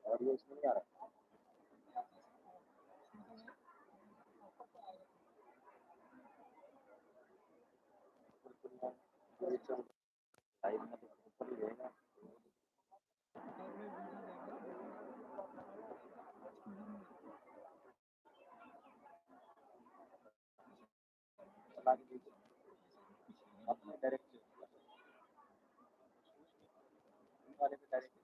Audience नहीं आ रहा live में तो ऊपर ही रहेगा। चला के दीजिए अपने डायरेक्ट वाले पे डायरेक्ट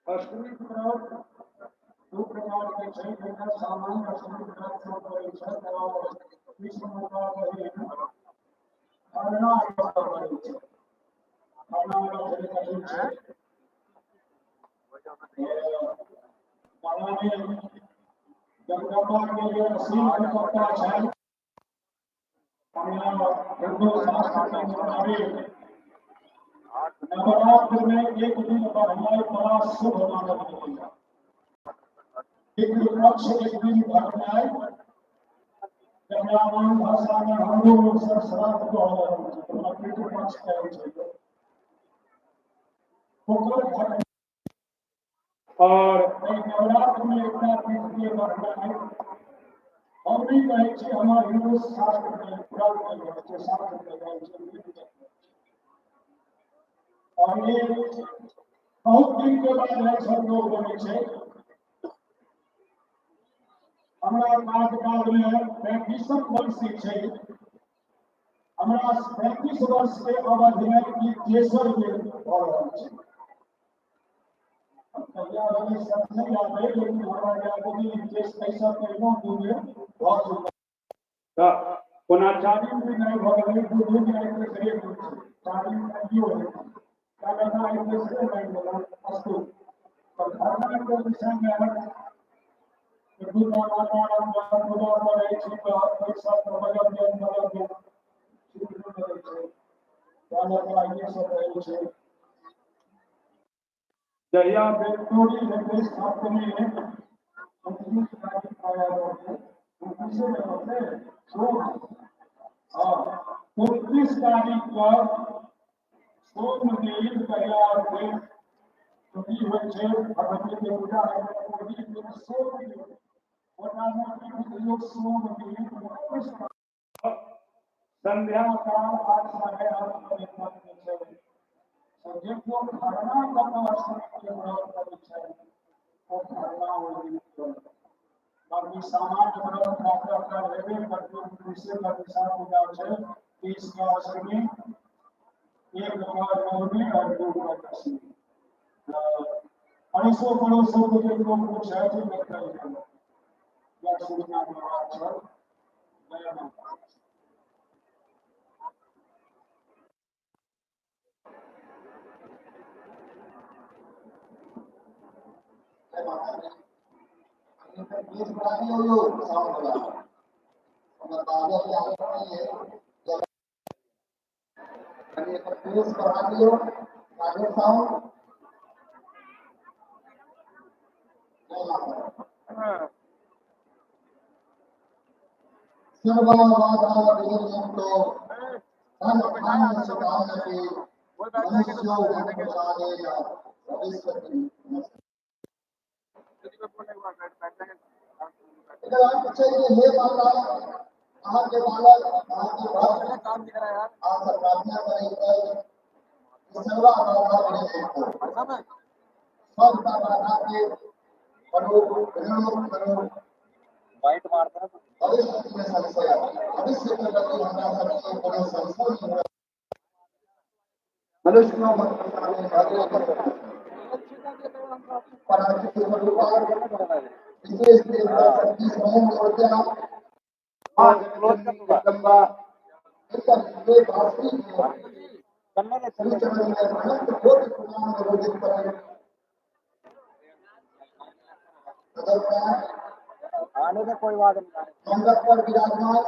अष्टमी व्रत दो प्रकार के छह प्रकार सामान्य अष्टमी व्रत सब करे छह और विष्णु प्रकार के धारणा व्रत करे छह धारणा व्रत करे छह धारणा में जगदम्बा के लिए असीम करता है हमरा हिंदू शास्त्र में हमारे नवरात्र में एक दिन बढ़ाए बड़ा शुभ माना जाता है। एक पक्ष एक दिन बढ़ाए जंगलावन भाषा में हम लोग श्राद्ध को पक्ष कहे और नवरात्र में एक तिथि बढ़ाए हम भी कहे हमारे हिंदू शास्त्र में और ये बहुत दिन के बाद है सब लोग बने छे हमरा कार्यकाल में 35 वर्ष छे हमरा 35 वर्ष के अवधि में ई तेसर बेर भऽ रहल छै कहिया वाली सब नहीं याद है लेकिन हमरा याद है कि देश कैसा पहिनो दूने बहुत सुंदर कोना चारी में नहीं भऽ गेलै दूने के एक ग्रेड चारी में कियो है कालका एक से नहीं बोला अस्तु और धर्म के विषय में दूना माता पूजा करे छी तो पैसा मदद के कालका ये सब रहे छे दया बेटोरी निर्देश आपको में संस्कृत कार्य आया होते किसे होते सो हां 29 तारीख को सोमदेव दया के छुट्टी हो छे भगवती के पूजा है पूरी दिन सोमदेव वरना की लोग सोमदेव संध्या काल 8 साढ़े 8 बजे तक है जिनको धारणा करना के व्रत परीक्षा वो धारणा होगी बाकी सामान्य व्रत प्राप्त कर लेवे करते दूसरे का विचार पूजा है 30 का अष्टमी एक बार नवमी और दो बार दशमी अड़सो पड़ोसों को जो लोग कुछ है जो नहीं करेंगे या सूचना महाराज नया भविष्य की इधर आप पूछेंगे हे माता कहाँ के बालक कहाँ के भक्त काम दिख रहा है यार आप प्रार्थना करेंगे सर्वा बाधा करेंगे सब बाधा के करो करो वाइट मारता है तो भविष्य में संशय भविष्य के प्रति हमारा सबसे बड़ा संशय नहीं है मनुष्य को मत पराजित के स्वरूप विशेष देवता शक्ति समूह होते हैं और लंबा इसका ये वास्तविक करने के श्री चरण में अनंत कोटि प्रणाम निवेदित करें आने में कोई बात नहीं मंडप पर विराजमान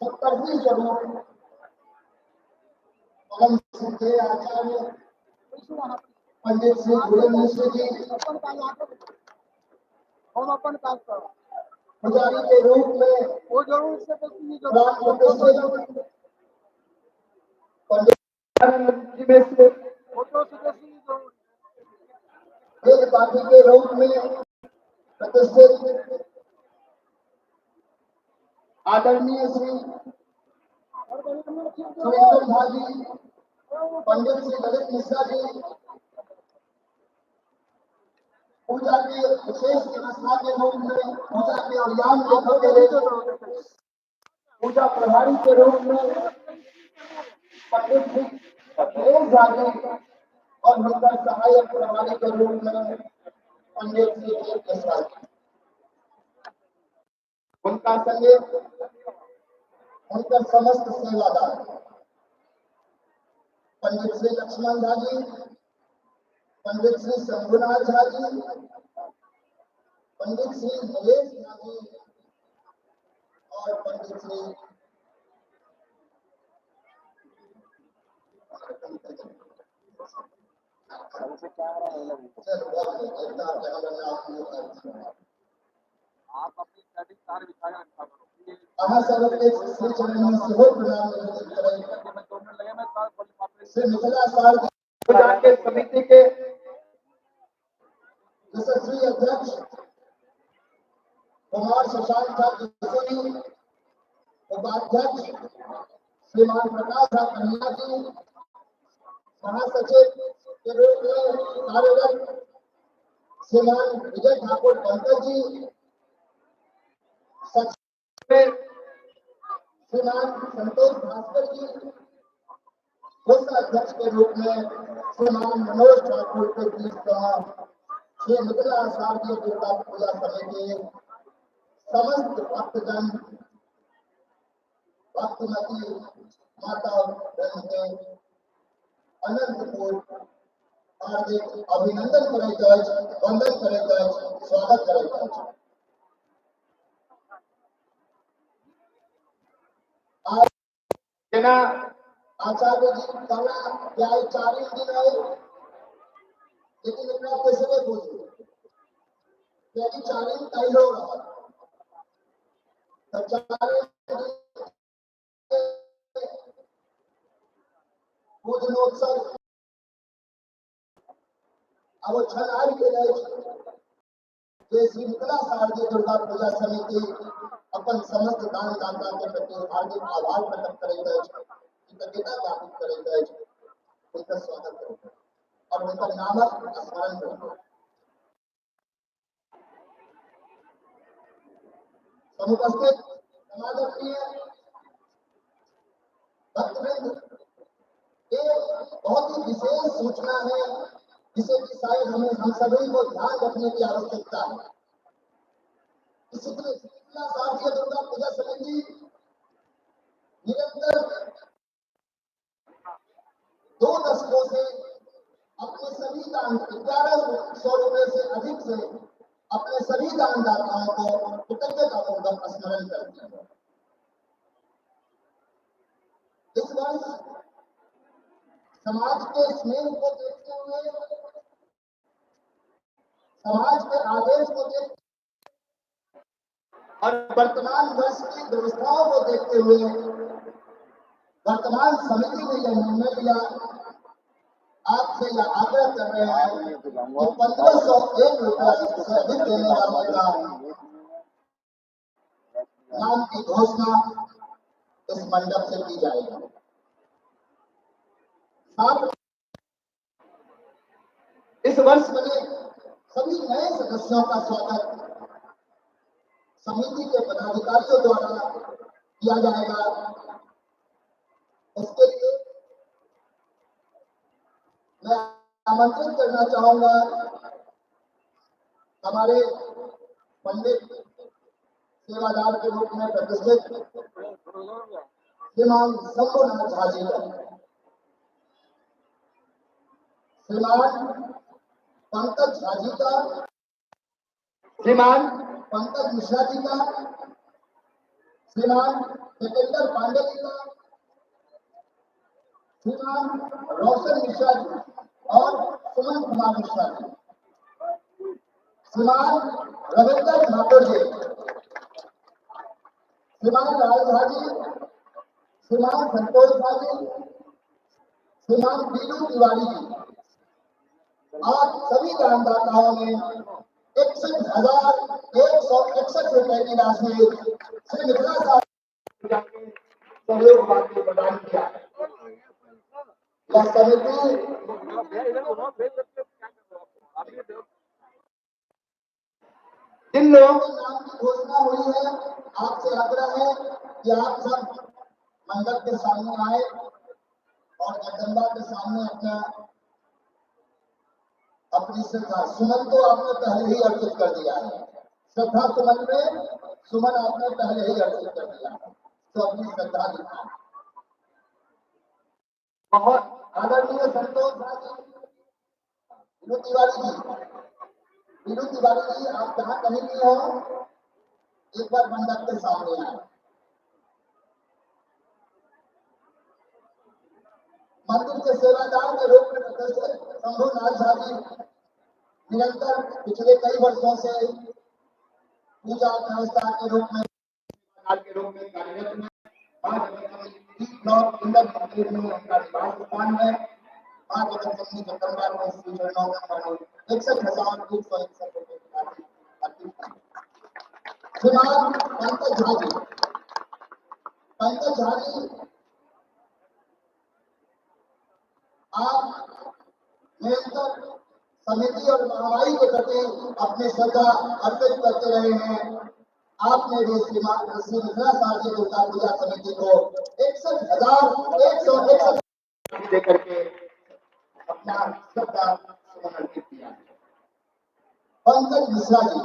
70 स्वरूप परम सिद्धे आचार्य पंडित श्री गुरु मिश्र जी पुजारी के रूप में वो जरूर से प्राण प्रतिष्ठित पंडित जी में से एक पार्टी के रूप में प्रतिष्ठित आदरणीय श्री सुरेंद्र झा जी पंडित श्री ललित मिश्रा जी पूजा के विशेष व्यवस्था के रूप में पूजा के अभियान लेखक के लिए पूजा प्रभारी के रूप में पंडित श्री अखिलेश झा जी और उनका सहायक प्रभारी के रूप में पंडित श्री मिश्रा जी उनका संगीत उनका समस्त सेवादार पंडित श्री लक्ष्मण झा जी पंडित श्री शंभुनाथ झा जी पंडित श्री नरेश झा जी और पंडित श्री सबसे कैमरा नहीं लगी आप अपनी सेटिंग तार बिछा के रखा करो अहाँ सब के श्री चरण में सेहो प्रणाम निवेदित करें मैं 2 मिनट लगे मैं तार पर श्री मिथिला सार पूजा के समिति के यशस्वी अध्यक्ष कुमार शशांक झा जोशी उपाध्यक्ष श्रीमान प्रकाश झा कन्हैया जी महासचिव के रूप में कार्यरत श्रीमान विजय ठाकुर पंकज जी सचिव श्रीमान संतोष भास्कर जी मुख्य अध्यक्ष के रूप में श्रीमान मनोज ठाकुर के बीच का श्री मिथिला शारदीय दुर्गा पूजा समिति समस्त भक्तजन भक्तमती माता बहन के अनंत कोट हार्दिक अभिनंदन करैत अछि वंदन करैत अछि स्वागत करैत अछि आज जेना आचार्य जी कहला कि आइ 4 दिन है लेकिन एकरा कैसे बुझू यदि 4 दिन काल्हि रहल तो 4 पूजनोत्सव अब छनार के श्री मिथिला शारदीय दुर्गा पूजा समिति अपन समस्त दान दाता के प्रति हार्दिक आभार प्रकट करैत अछि कृतज्ञता ज्ञापित करैत अछि उनका स्वागत करैत और उनका नामक स्मरण करैत समुपस्थित समादरणीय भक्तवृंद एक बहुत ही विशेष सूचना है जिसे कि शायद हम सभी को ध्यान रखने की आवश्यकता है। इसलिए मिथिला शारदीय दुर्गा पूजा समिति निरंतर 2 दशकों से अपने सभी दान 1100 रुपए से अधिक से अपने सभी दानदाताओं को कृतज्ञतापूर्वक स्मरण करती है। इस वर्ष समाज के स्नेह को देखते हुए समाज के आदेश को देखते और वर्तमान वर्ष की व्यवस्थाओं को देखते हुए वर्तमान समिति ने यह निर्णय लिया आपसे यह आग्रह कर रहे हैं कि 1501 रुपया से अधिक देने वाले का नाम की घोषणा इस मंडप से की जाएगी। साथ इस वर्ष बने सभी नए सदस्यों का स्वागत समिति के पदाधिकारियों द्वारा किया जाएगा। इसके लिए मैं आमंत्रित करना चाहूंगा हमारे पंडित सेवादार के रूप में प्रतिष्ठित श्रीमान शंभुनाथ झा जी को, श्रीमान पंकज झा जी का, श्रीमान पंकज मिश्रा जी का, श्रीमान जितेंद्र पांडे जी का, श्रीमान रोशन मिश्रा जी और सुमन कुमार मिश्रा जी, श्रीमान रविंद्र ठाकुर जी, श्रीमान लाल झा जी, श्रीमान संतोष झा जी, श्रीमान बीनू तिवारी जी और सभी दानदाताओं ने 61,161 रुपए की राशि श्री मिथिला साहब सहयोग के प्रदान किया। यह समिति जिन लोगों के नाम की घोषणा हुई है, आपसे आग्रह है कि आप सब मंडप के सामने आए और जगदम्बा के सामने अपनी श्रद्धा सुमन तो आपने पहले ही अर्पित कर दिया है। श्रद्धा सुमन में सुमन आपने पहले ही अर्पित कर दिया है, तो अपनी श्रद्धा दिखाएं। बहुत आदरणीय संतोष झा जी, बीनू तिवारी जी, आप जहां कहीं भी हो एक बार मंडप के सामने आए। मंदिर के सेवादार के रूप में प्रतिष्ठित शंभुनाथ झा जी निरंतर पिछले कई वर्षों से पूजा व्यवस्था के रूप में कार्यरत हैं। आज ब्लॉक इंदर मंदिर में उनका निवास स्थान है। आज जगदम्बा जगदम्बा में श्री चरणों में 61,261 रुपए की राशि अर्पित की। श्रीमान पंकज झा जी, आप निरंतर समिति और महामारी के प्रति अपनी श्रद्धा अर्पित करते रहे हैं। आपने भी श्री मिथिला शारदीय दुर्गा पूजा समिति को 61,161 देकर के अपना श्रद्धा समर्पित किया। पंकज मिश्रा जी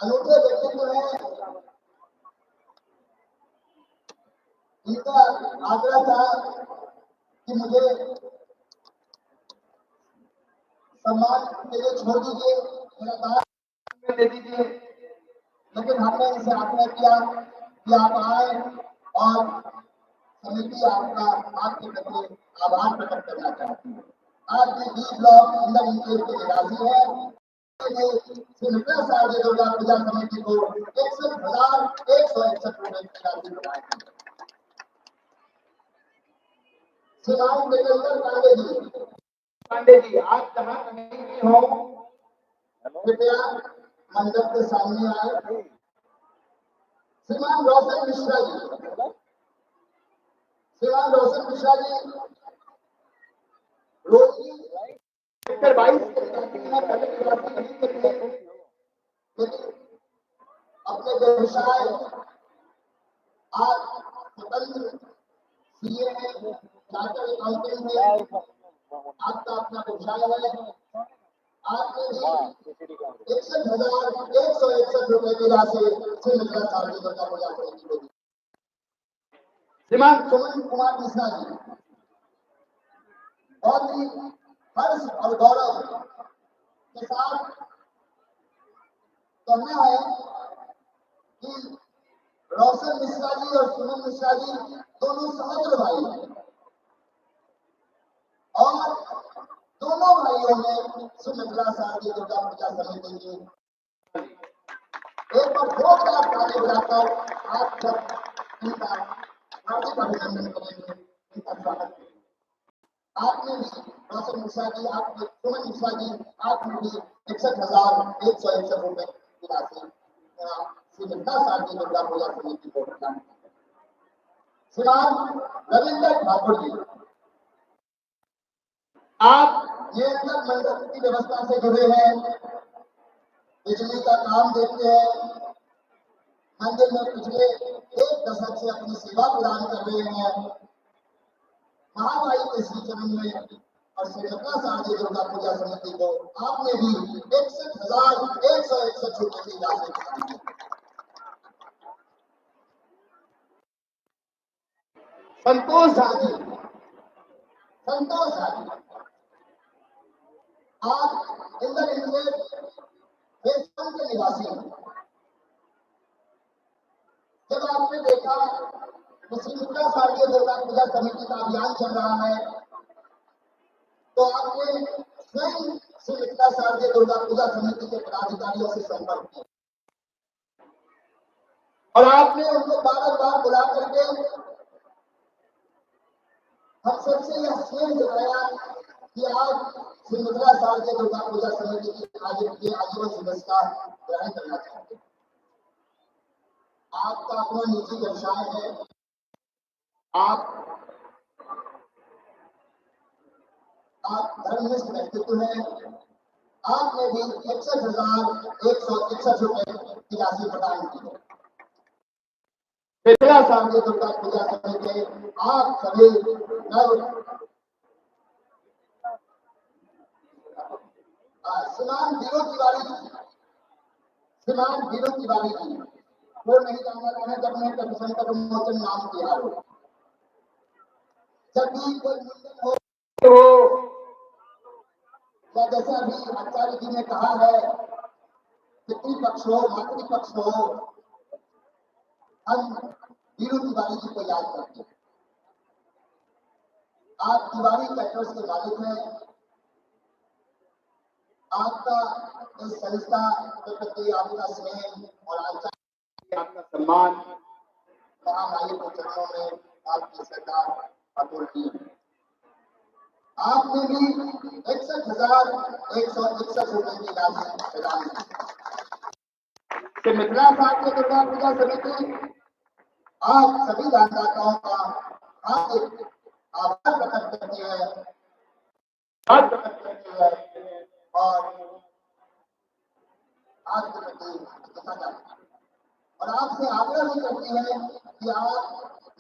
अनूठे व्यक्तित्व है। इनका आग्रह था कि मुझे सम्मान के लिए छोड़ दीजिए, मेरा दान दे दीजिए, लेकिन हमने इनसे आग्रह किया कि आप आए और समिति आपके प्रति आभार प्रकट करना चाहती है। आज भी बी ब्लॉक इंदर इंस्टीट्यूट के निवासी है। श्री मिथिला शारदीय दुर्गा पूजा समिति को 61,161 रुपए की राशि प्रदान की। श्रीमान जितेंद्र पांडे जी, आप जहां कहीं भी हो कृपया मंडप के सामने आए। श्रीमान रोशन मिश्रा जी, रोजी सेक्टर 22 के पहले निवासी नहीं करते, लेकिन अपने व्यवसाय आज स्वतंत्र सीए है, चार्टर्ड अकाउंटेंट है, आपका अपना व्यवसाय है। आपने भी 61,161 रुपए की राशि श्री मिथिला शारदीय दुर्गा पूजा समिति को दी। श्रीमान सुमन कुमार मिश्रा जी बहुत ही हर्ष और गौरव के साथ कहना है कि रोशन मिश्रा जी और सुमन मिश्रा जी दोनों समग्र भाई हैं और दोनों भाइयों ने श्री मिथिला शारदीय दुर्गा पूजा समिति की एक बार जोरदार ताली बजाकर आप सब इनका हार्दिक अभिनंदन करेंगे, इनका स्वागत करेंगे। आपने भी रोशन मिश्रा जी, आपने सुमन मिश्रा जी, आपने भी 61,161 रुपए की राशि श्री मित्रा शारदीय दुर्गा पूजा समिति को प्रदान की। श्रीमान रविंद्र ठाकुर जी, आप नियंत्रण मंडल की व्यवस्था से जुड़े हैं, बिजली का काम देखते हैं, मंदिर में पिछले 1 दशक से अपनी सेवा प्रदान कर रहे हैं। महामाई के श्री चरण में और श्री मित्रा शारदीय दुर्गा पूजा समिति को आपने भी 61,161 रुपए की राशि प्रदान की। संतोष झा जी, संतोष झा जी, आप इंदर इंद्र फेज 1 के निवासी हैं। जब आपने देखा कि श्री मित्रा शारदीय दुर्गा पूजा समिति का अभियान चल रहा है, तो आपने स्वयं श्री मित्रा शारदीय दुर्गा पूजा समिति के पदाधिकारियों से संपर्क किया और आपने उनको बार बुला करके हम सबसे यह स्नेह जताया कि आप श्री मित्रा शारदीय दुर्गा पूजा समिति की आजीवन सदस्यता ग्रहण करना चाहते हैं। आपका अपना निजी व्यवसाय है, आप धर्मनिष्ठ व्यक्तित्व है। आपने भी 61,161 रुपए की राशि प्रदान की है। मित्रा शारदीय दुर्गा पूजा समिति आप सभी श्रीमान वीरू तिवारी जी, वो नहीं जानना चाहे जब मैं कमीशन का विमोचन नाम किया हो, जब भी कोई मुंडन हो या जैसे अभी आचार्य जी ने कहा है पितृपक्ष हो मातृपक्ष हो, हम वीरू तिवारी जी को याद करते हैं। आप तिवारी कैटर्स के मालिक हैं। आपका इस संस्था के प्रति आपका स्नेह और आचार्य आपका सम्मान महामाई के चरणों में आपकी सरकार अतुल्य है। आपने भी 61,161 रुपए की राशि प्रदान की। श्री मित्रा शारदीय दुर्गा पूजा समिति आप सभी दानदाताओं का हार्दिक आभार प्रकट करती है और आपके प्रति कृतज्ञता और आपसे आग्रह भी करती है कि आप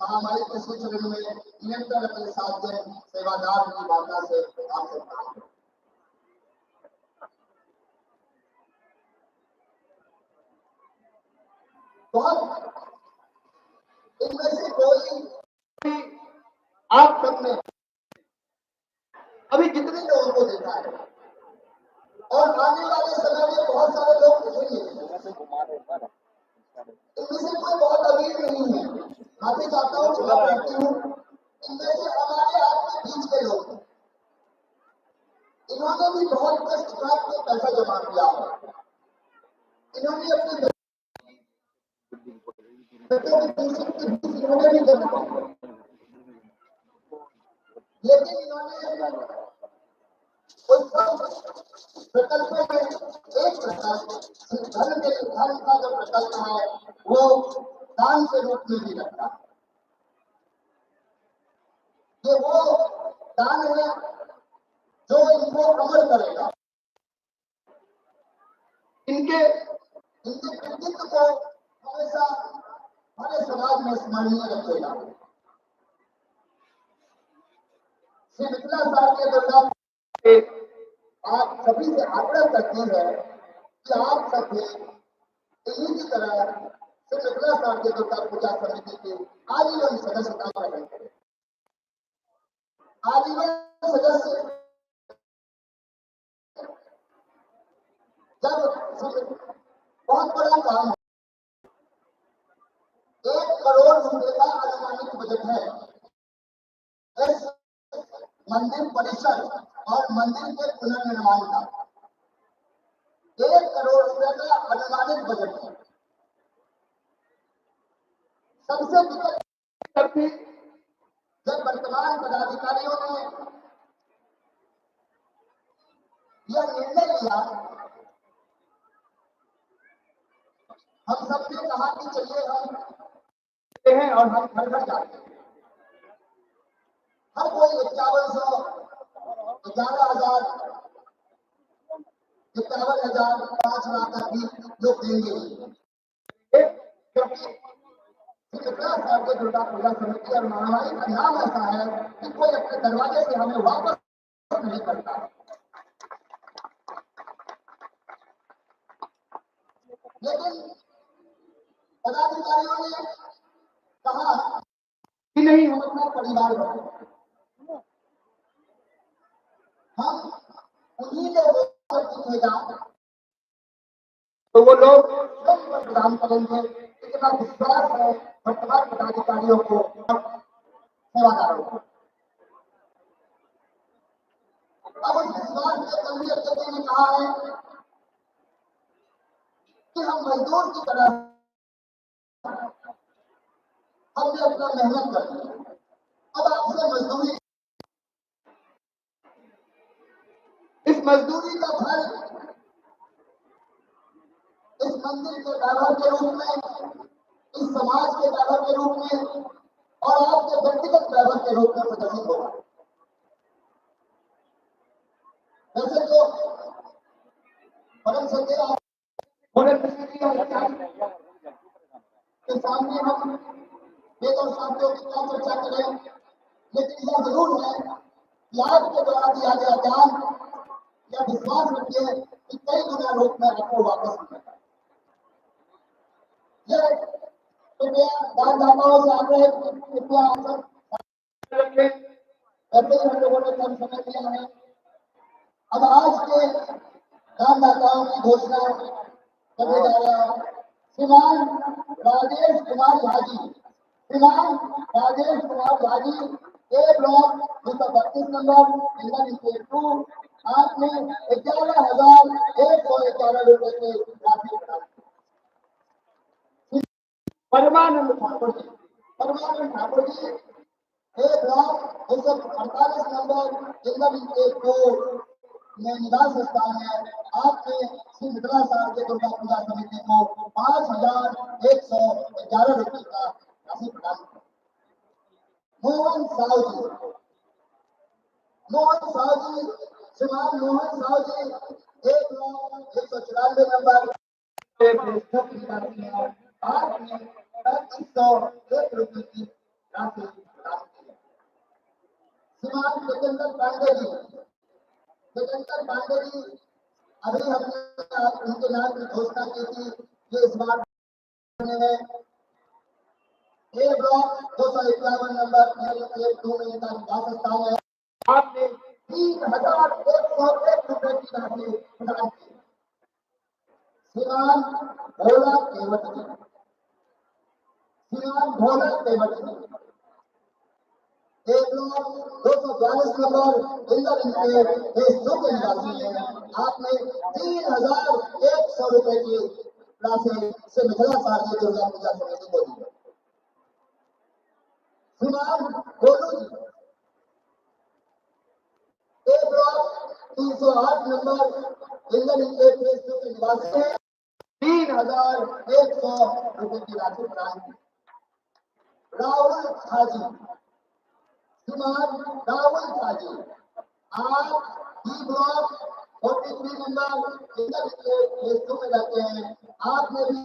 महामाई के श्री चरण में निरंतर अपने साथ दें, सेवादार की भावना से आपसे प्राप्त हो। बहुत इनमें से कोई आप सबने अभी कितने लोगों को देखा है और आने वाले समय में बहुत सारे लोग दिखेंगे। इनमें से कोई बहुत अमीर नहीं है, माफी चाहता हूँ, क्षमा करती हूँ। इनमें से हमारे आपके बीच के लोग हैं। इन्होंने भी बहुत कष्ट करके पैसा जमा किया है। इन्होंने अपने इन्होंने भी जमा किया, लेकिन इन्होंने प्रकल्पों में एक प्रकल्प धर्म का जो प्रकल्प है वो दान के रूप में भी रखा। ये वो दान है जो इनको अमर करेगा, इनके व्यक्तित्व को हमेशा हमारे समाज में स्मरणीय रखेगा। श्री मित्रा शारदीय दुर्गा आप सभी से आग्रह करती है कि आप सभी इन्हीं की तरह श्री मित्रा शारदीय दुर्गा पूजा समिति के आजीवन सदस्यता ग्रहण करें। आजीवन सदस्य जब बहुत बड़ा काम है, 1 करोड़ रुपए का अनुमानित बजट है। इस मंदिर परिसर और मंदिर के पुनर्निर्माण का 1 करोड़ रुपए का अनुमानित बजट है। सबसे दिक्कत तब थी जब वर्तमान पदाधिकारियों ने यह निर्णय लिया, हम सबने कहा कि चलिए हम हैं और हम घर घर जाते हैं। हर कोई 5100, 11,000, 51,000, 5 लाख तक भी लोग देंगे, क्योंकि के दुर्गा पूजा समिति और महामारी का नाम ऐसा है कि कोई अपने दरवाजे से हमें वापस नहीं करता। लेकिन पदाधिकारियों ने कहा कि नहीं, हम अपना परिवार बनाए, हम उन्हीं लोगों को दिखेगा तो वो लोग प्रदान करेंगे। इतना विश्वास है वर्तमान पदाधिकारियों को और सेवादारों को। अब इस विश्वास में कभी अध्यक्ष ने कहा है कि हम मजदूर की तरह हमने अपना मेहनत कर ली, अब आपसे मजदूरी, इस मजदूरी का फल इस मंदिर के वैभव के रूप में, इस समाज के वैभव के रूप में और आपके व्यक्तिगत वैभव के रूप में प्रदर्शित होगा। वैसे तो परम सत्य के सामने हम वेद शास्त्रों की क्या चर्चा करें, लेकिन यह जरूर है कि आपके द्वारा दिया गया ज्ञान या विश्वास रखिए कि कई गुना रूप में आपको वापस मिलेगा। कृपया दानदाताओं से आग्रह है, कृपया आप सब रखें, ऐसे ही हम लोगों ने कम समय दिया है। अब आज के दानदाताओं की घोषणा करने जा रहा है श्रीमान राजेश कुमार झाजी। श्रीमान राजेश कुमार झाजी, ए ब्लॉक 232 नंबर, इंदन स्टेट 2, आपने 11,111 रुपए की राशि प्रदान की। परमानंद ठाकुर जी, परमानंद ठाकुर जी, ए ब्लॉक 248 नंबर, इंदन स्टेट 2 में निवास स्थान है। आपने श्री मिथिला साहित्य दुर्गा पूजा समिति को 5,111 रुपए का राशि प्रदान किया। मोहन साहू जी, मोहन साहू जी, श्रीमान मोहन साहू जी, 1,194 नंबर, आपने 3,101 रुपए की राशि प्रदान की। श्रीमान जोगेंद्र पांडे जी, जोगेंद्र पांडे जी, अभी हमने उनके नाम की घोषणा की थी, ये इस बार है। ए ब्लॉक 251 नंबर में इनका निवास स्थान है। आपने 3,101 रुपए की राशि प्रदान की। श्रीमान भोला केवट जी, श्रीमान भोला केवट जी, 242 नंबर इंदर के निवासी है। आपने 3,100 रुपए की राशि से मिथिला साहित्य दुर्गा पूजा समिति को दी। श्रीमान गोलू जी, 308 नंबर इंदर के निवासी है, 3,100 रुपए की राशि प्रदान की। राहुल खाजी, श्रीमान राहुल खाजी, आप डी ब्लॉक 43 नंबर इंदर में रहते हैं। आपने भी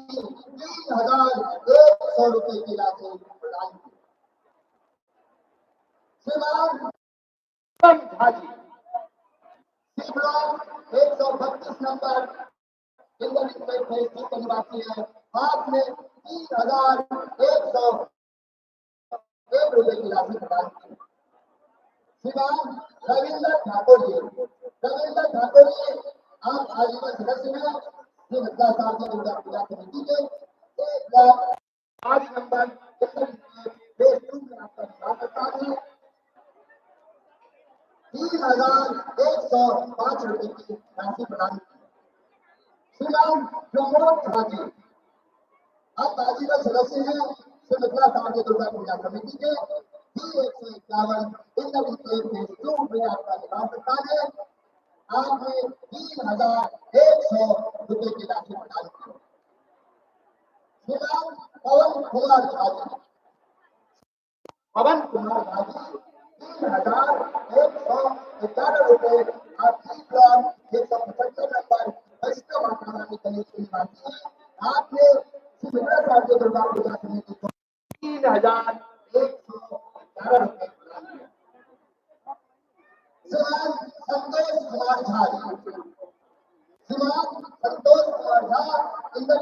3,100 रुपए की राशि प्रदान की। श्रीमान खाजी, डी ब्लॉक 132 नंबर इंदर के निवासी है। आपने 3,101 रुपए की राशि प्रदान की। श्रीमान रविंद्र ठाकुर जी, रविंद्र ठाकुर जी, आप आजीवन सदस्य हैं श्री मिथिला साहित्य दुर्गा पूजा समिति के। 1,05 नंबर में आपका निवास स्थान है। 3,105 रुपए की राशि प्रदान की। श्रीमान प्रमोद झा जी, आप आजीवन सदस्य हैं श्री मिथिला साहित्य दुर्गा पूजा समिति के। 151 में आपका निवास स्थान है। आपने 3,100 रुपए की राशि प्रदान की। श्रीमान पवन कुमार झा जी, पवन कुमार झा जी 3,111 रुपए आपकी ब्लॉक 175 नंबर वैष्णव माता रानी गणेश की निवासी है। आपने श्री राज्य दुर्गा पूजा समिति को 3,111 रुपए प्रदान किया। श्रीमान संतोष कुमार झा जी, श्रीमान संतोष कुमार झा इंद्र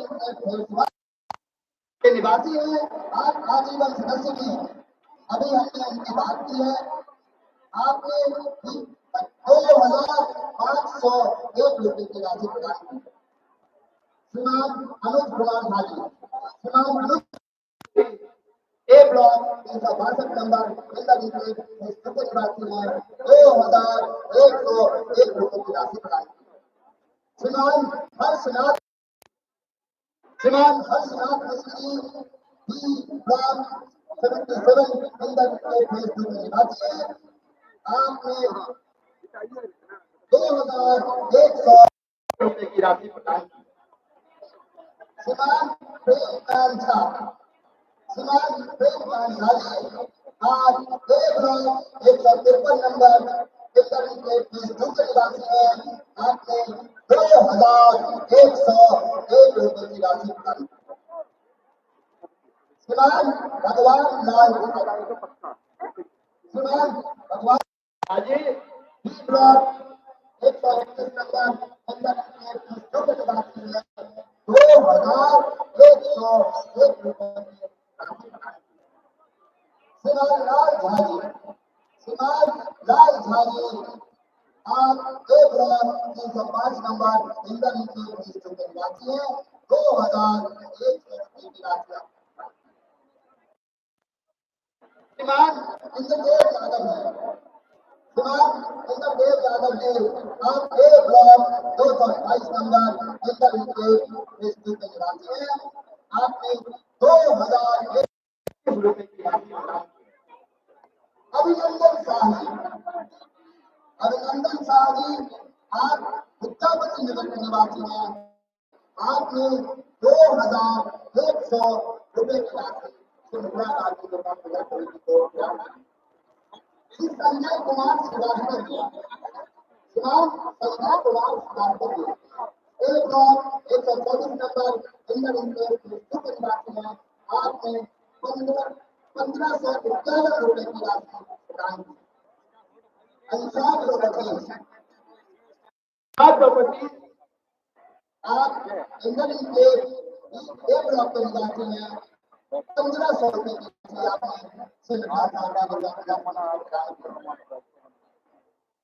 के निवासी है। आप आजीवन सदस्य भी हैं। अभी हमने उनकी बात की है। आपने 2,501 रुपए की राशि प्रदान की। श्रीमान अनुज कुमार झा जी, श्रीमान अनुज ए ब्लॉक 362 नंबर इंद्र निवासी है। 2,101 रुपए की राशि प्रदान की। श्रीमान हर्षनाथ मिश्री बी ब्लॉक 77 इंद्र निवासी है। आपने 2,100 रुपए की राशि प्रदान की। श्रीमान प्रेमकांत झा, श्रीमान प्रेमकांत झा जी आज 153 नंबर इंद्र निवासी है। आपने 2,101 रुपए की राशि प्रदान की। श्रीमान भगवान लाल, श्रीमान भगवान जी ब्लॉक 121 नंबर अंदर निवासी है। 2,101 रुपए की राशि प्रदान की। श्रीमान लाल झा जी, श्रीमान लाल झा जी आप 1,305 नंबर इंदर निवासी है। 2,100 रुपए की राशि। श्रीमान इंद्रदेव यादव है, श्रीमान इंद्रदेव यादव जी आप 1,228 नंबर इंदर निवासी है। आपने 2,001 रुपए की राशि प्रदान की। अभिनंदन शाह जी, अभिनंदन शाह जी आप विद्यापति नगर के निवासी हैं। आपने 2,100 रुपए की राशि संजय कुमार श्रीवास्तव जी, श्रीमान संजय कुमार श्रीवास्तव जी 1,124 नंबर इंदर निवासी है। आपने 1,551 रुपए की राशि प्रदान की। अंसार प्रॉपर्टी आप इंदर ब्लॉक के निवासी हैं। 1,500 रुपए की राशि आपने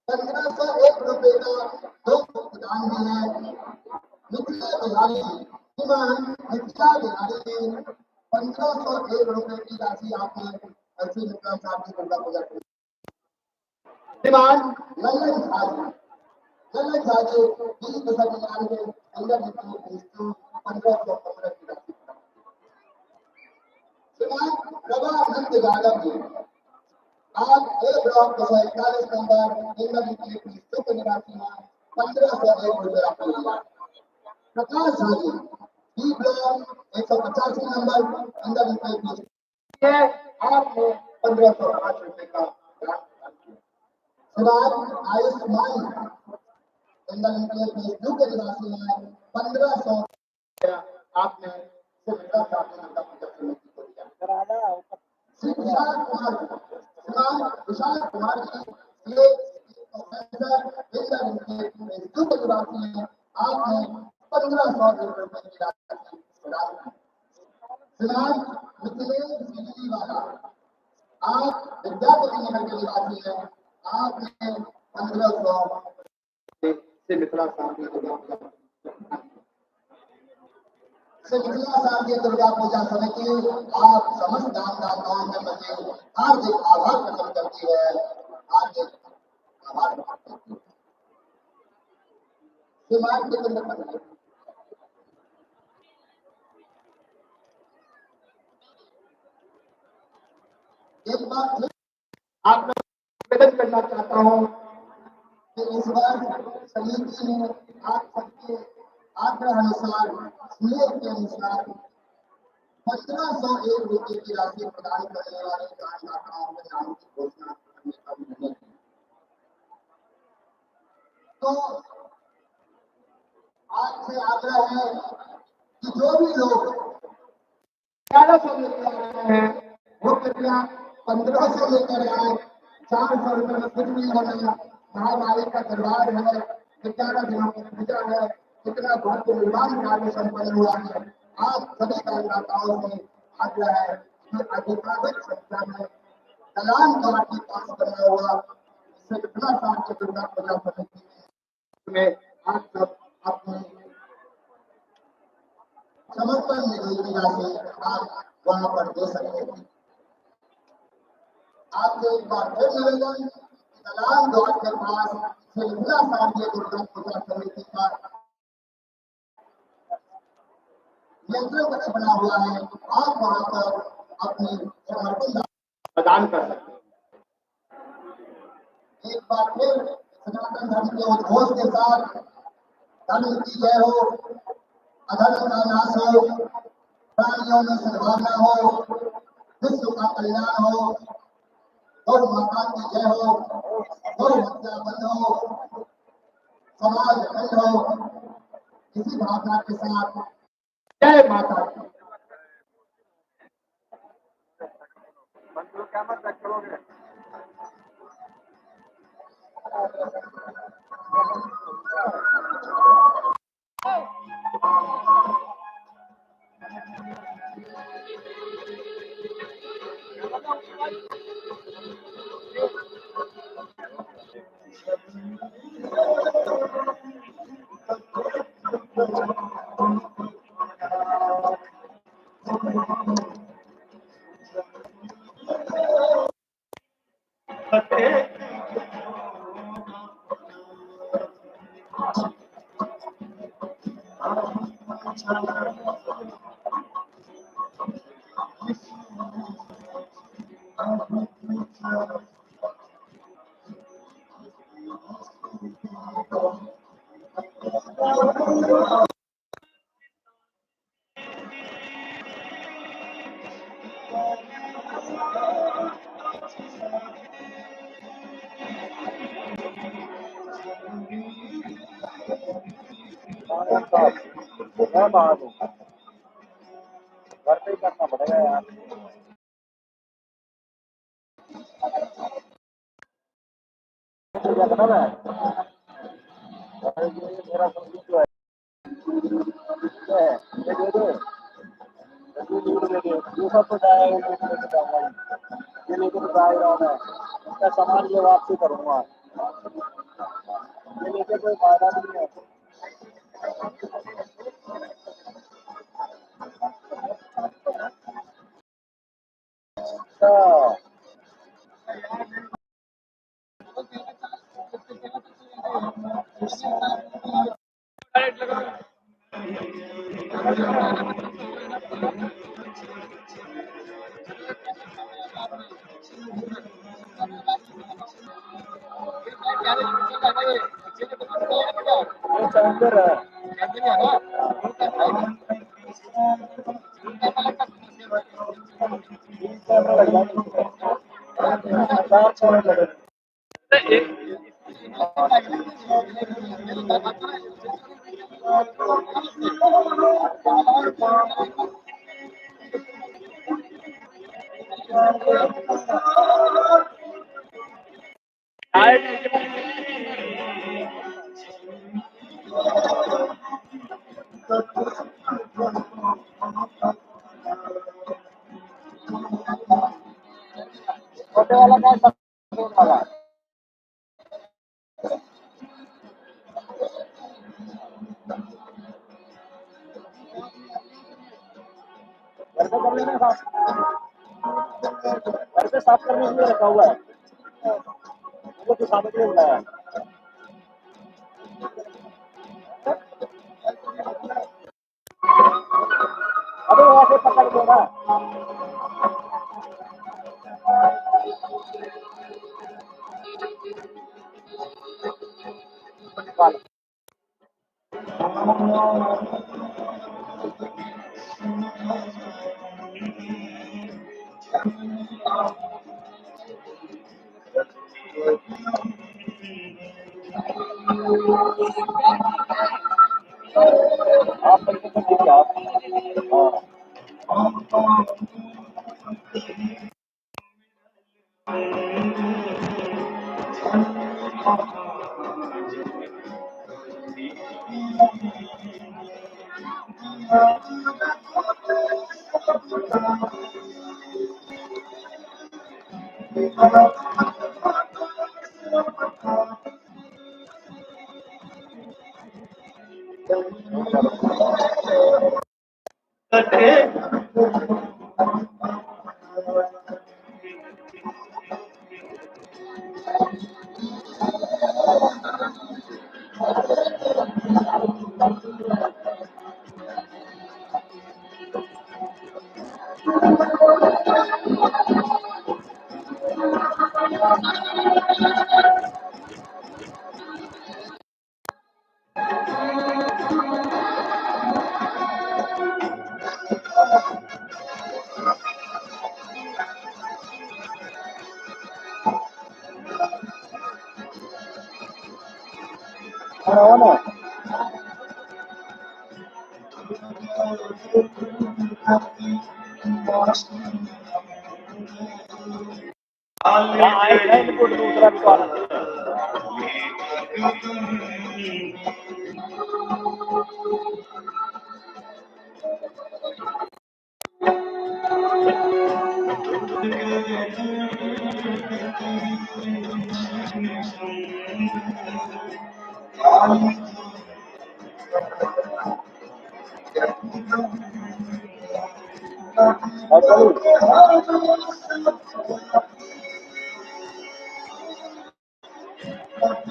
1,501 रुपए का दो दान भी है। मिथिला बिहारी, श्रीमान मिथिला बिहारी ने 1,501 रुपए की राशि आपने ऐसी मिथिला साहब की दुर्गा पूजा की। श्रीमान लल्लन झा जी, लल्लन झा जी 20,99 अंदर 1,515 की राशि। श्रीमान रवानंद यादव जी आप ए ब्लॉक 241 नंबर इंदर निवासी हैं। 1,501 रुपए आपने दिया। Prakash Jha ji B block 185 number Inder निवासी है। आपने 1,505 रुपए का दान किया। श्रीमान आयुष्मान इंदर निवासी हैं। 1,500 आपने श्रीमान विशाल कुमार जी निवासी हैं। आपने 1,500 रुपए की राशि प्रदान की। श्रीमान मिथिलेश बिजली वाला आप विद्यापति नगर के निवासी हैं। आपने 1,500 से मिथिला शांति मिथिला शांति दुर्गा पूजा समिति आप समस्त दानदाताओं के प्रति हार्दिक आभार प्रकट करती है। हार्दिक आभार प्रकट करती है। श्रीमान के एक बात आप निवेदन करना चाहता हूँ इस बार समिति ने आप सबके आग्रह अनुसार नियम के अनुसार 1501 रुपये की राशि प्रदान करने वाले दानदाताओं के नाम की घोषणा करने का निर्णय है। तो आपसे आग्रह है कि जो भी लोग 1100 लेकर आ रहे हैं वो कृपया 1500 लेकर आए। 400 रुपये में कुछ नहीं होना। महामारी का दरबार है, 11 दिनों की पूजा है, कितना भव्य निर्माण कार्य संपन्न हुआ है। आप सभी दानदाताओं से आग्रह है कि अधिकाधिक संख्या में दलान द्वार के पास बना हुआ संगठना साथ दुर्गा पूजा समिति में आप सब अपने समर्पण निधि राशि आप वहां पर दे सकते हैं। आपसे एक बार फिर निवेदन, दलान द्वार के पास सिलसिला शारदीय दुर्गा पूजा समिति का नियंत्रण कक्ष बना हुआ है। आप वहां पर अपनी समर्पण प्रदान कर सकते हैं। एक बार फिर सनातन धर्म के उद्घोष के साथ धर्म की जय हो, अधर्म का नाश हो, प्राणियों में सद्भावना हो, विश्व का कल्याण हो, गौ माता की जय हो, गौ हत्या बंद हो, समाज अखंड हो। इसी भावना के साथ जय माता की। क्या मत करोगे? क्या बात है, घर पे ही करना पड़ेगा यार। मेरा संगीत जो है ये दे दो, ये सब तो जाएगा, ये लेके तो जाएगा। मैं इसका सामान ये वापसी करूँगा, ये लेके कोई फायदा नहीं है। ये चैम्बर है, कैमरा लगा 4 लगे। छोटे वाला का सब वाला घर पे कर लेना, साफ घर पे साफ करने के लिए रखा हुआ है, मुझे तो साफ के लिए बुलाया। अबे ऐसे पकड़ देगा। काल आप पैसे तो ठीक है आप हाँ हो ना आए नहीं रिपोर्ट दूसरा भी कॉल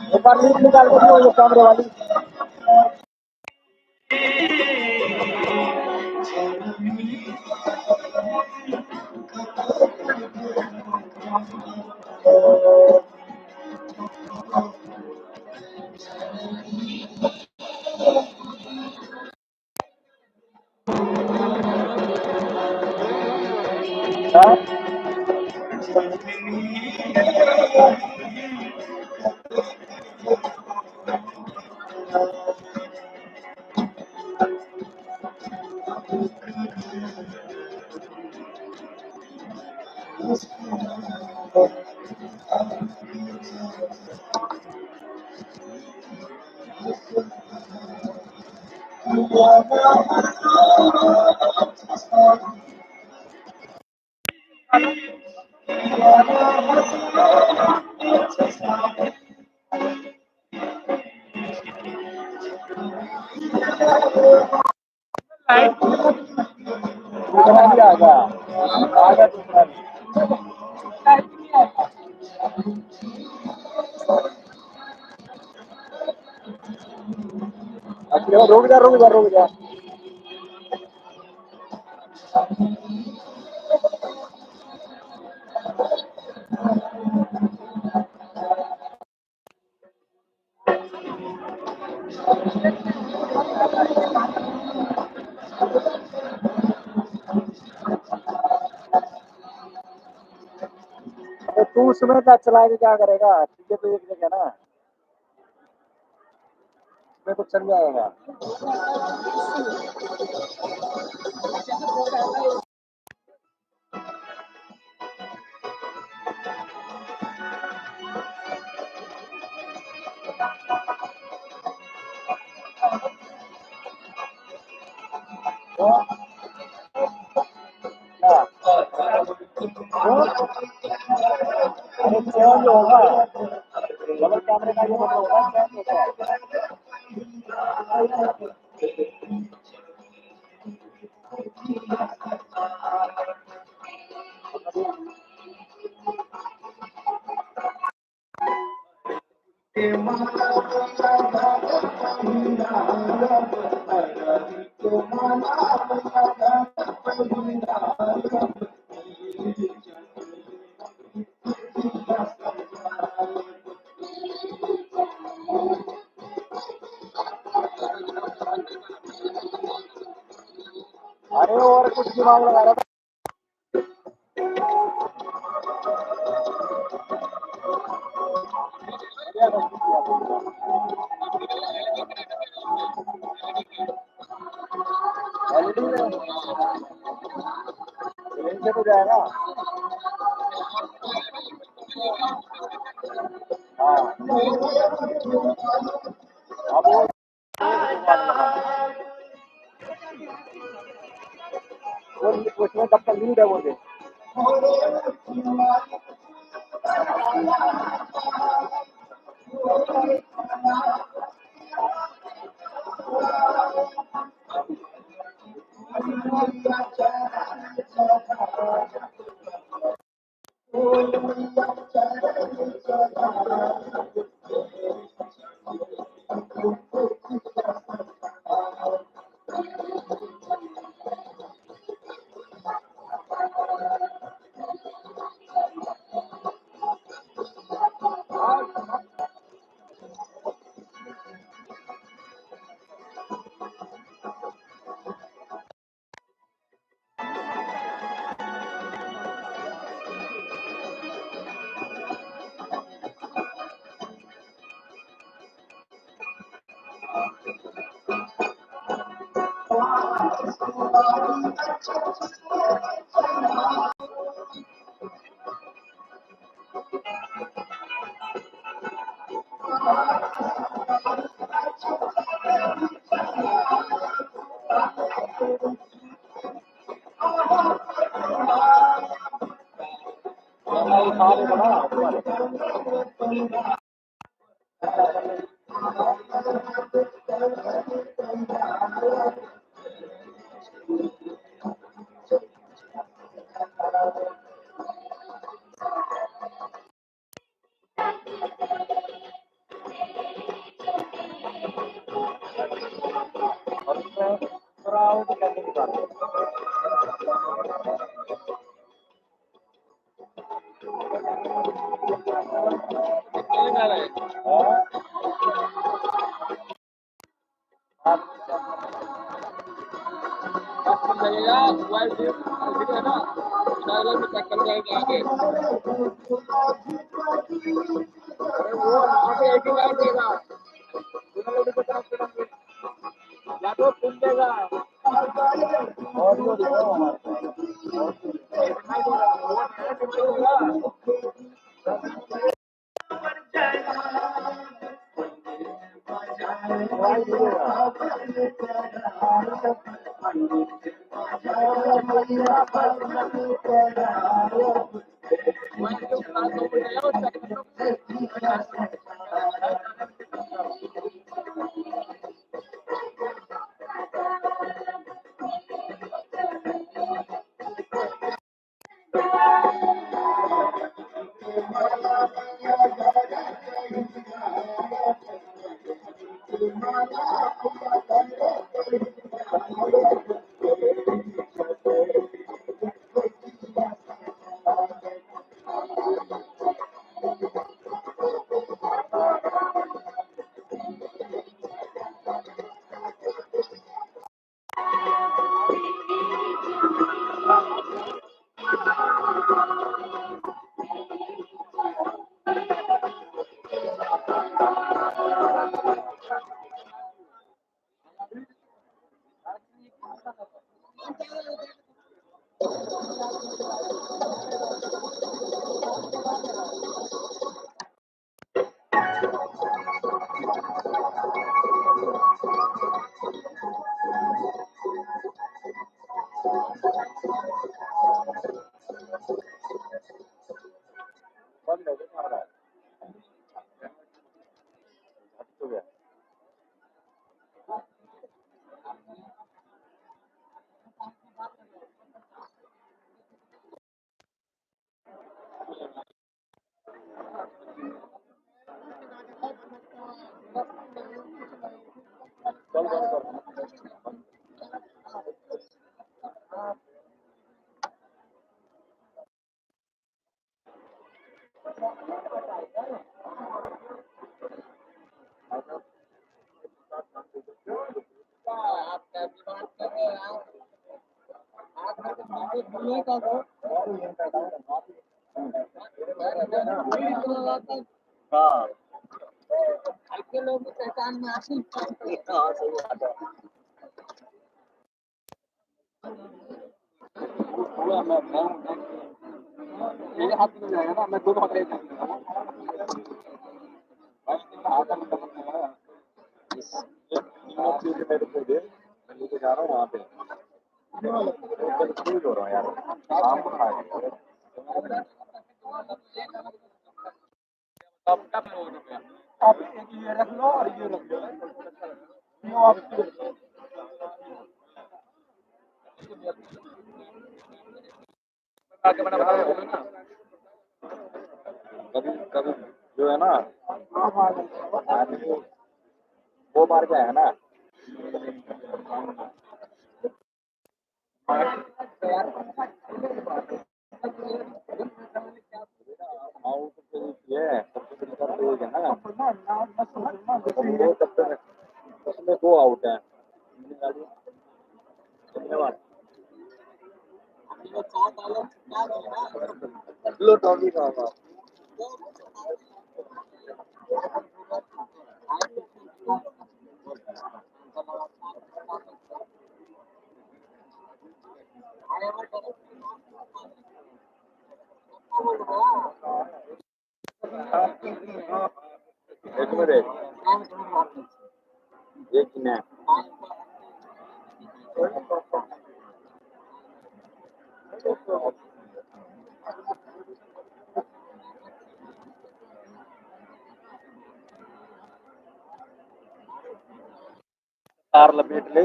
एक बार लीड निकाल के दो ये कैमरे वाली हाँ दूसरा भी आ गया दूसरा भी अच्छा रुक जा तो तू उसमें क्या चला के क्या करेगा ठीक है तो एक जगह ना उसमें तो चल जाएगा तो क्या अरे चेंज होगा डबल कैमरे का ये मतलब होगा चेंज होता है अरे और कुछ दिमाग लगा रहा था। क्या गलती किया? एलईडी में इनसे तो जाएगा। हाँ अब वो उसमें तब तक लीड है वो दे। उठा दे बड़ा। और उसमें पूरा आउट कैसे निकाले? लगेगा मोबाइल से है ना, डायलॉग में चेक कर जाएगा आगे। अरे वो आगे एक ही बार देगा, दोनों लोगों को तरफ से या तो सुन देगा ऑडियो दिखाओ बंद हो गया। हो गया। चल बंद कर। आप कैसी बात कर रहे हैं यार? हाँ हल्के लोग की पहचान में आसिल हाँ सही बात है। पूरा मैं मेरे हाथ में जाएगा ना, मैं दोनों हाथ ले जाऊंगा। बस हाथ में करना है। ये तीनों चीज़ मेरे को दे, मैं लेके जा रहा हूँ वहाँ पे। मैं खुश हो रहा हूँ यार, काम को खाएंगे। अब क्या करोगे? आप एक ये रख लो और ये रख लो। तीनों आप आगे बना ना। कभी कभी जो है ना, वो मार के आया ना। आउट तो ये सबसे बड़ी बात तो ये है ना, वो सबसे उसमें 2 आउट है। धन्यवाद। लो टॉफी खाऊंगा। एक मिनट, एक मिनट। 4 लपेट ले,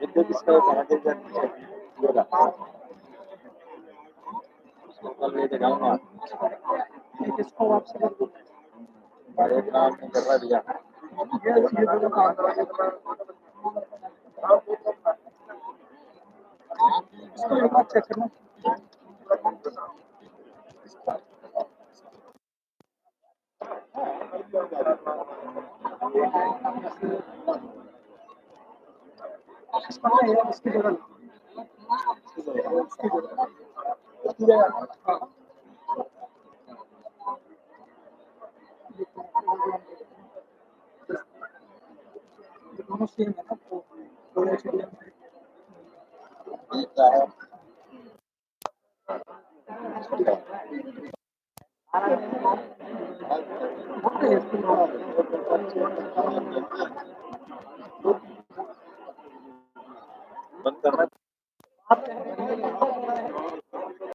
एक किसका आगे जाती है ये रहा। उसको कल लेके जाऊंगा। किसको वापस कर दूं? अरे काम नहीं कर रहा भैया। ये दोनों काम कर रहा है। इसको एक बार चेक करना। इसकी जगह दोनों सेम है ना, तो दोनों सेम बंद करना।